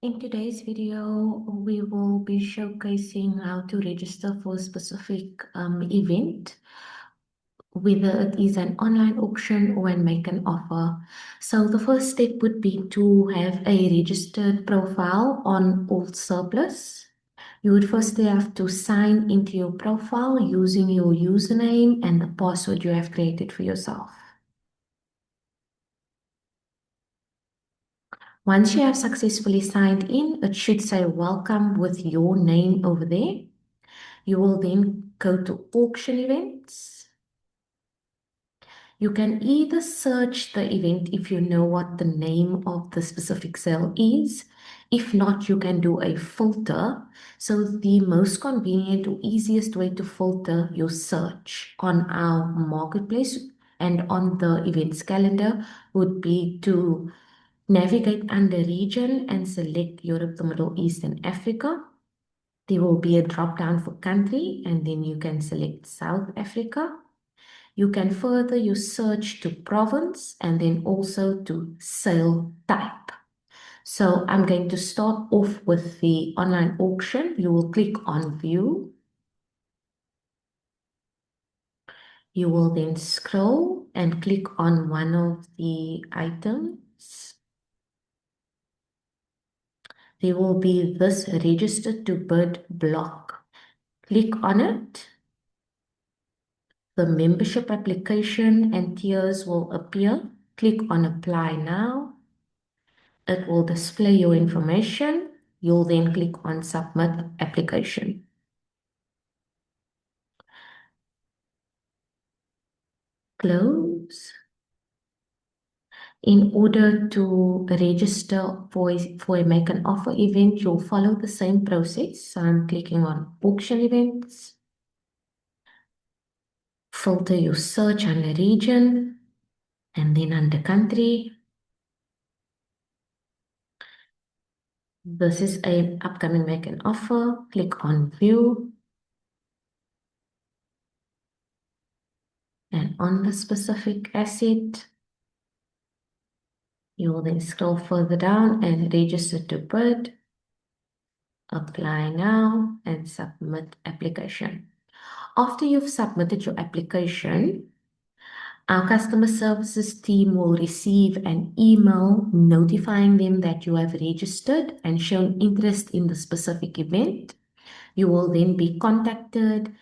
In today's video, we will be showcasing how to register for a specific event, whether it is an online auction or and make an offer. So the first step would be to have a registered profile on AllSurplus. You would firstly have to sign into your profile using your username and the password you have created for yourself. Once you have successfully signed in, it should say welcome with your name over there. You will then go to auction events. You can either search the event if you know what the name of the specific sale is. If not, you can do a filter. So the most convenient or easiest way to filter your search on our marketplace and on the events calendar would be to navigate under region and select Europe, the Middle East, and Africa. There will be a drop down for country, and then you can select South Africa. You can further your search to province and then also to sale type. So I'm going to start off with the online auction. You will click on view. You will then scroll and click on one of the items. There will be this register to bid block. Click on it. The membership application and tiers will appear. Click on apply now. It will display your information. You'll then click on submit application. Close. In order to register for a make an offer event, you'll follow the same process. So I'm clicking on auction events. Filter your search under region and then under country. This is a upcoming make an offer. Click on view. And on the specific asset, you will then scroll further down and register to bid. Apply now and submit application. After you've submitted your application, our customer services team will receive an email notifying them that you have registered and shown interest in the specific event. You will then be contacted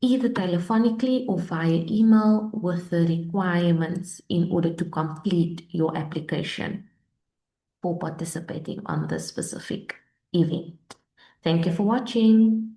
either telephonically or via email with the requirements in order to complete your application for participating on this specific event. Thank you for watching.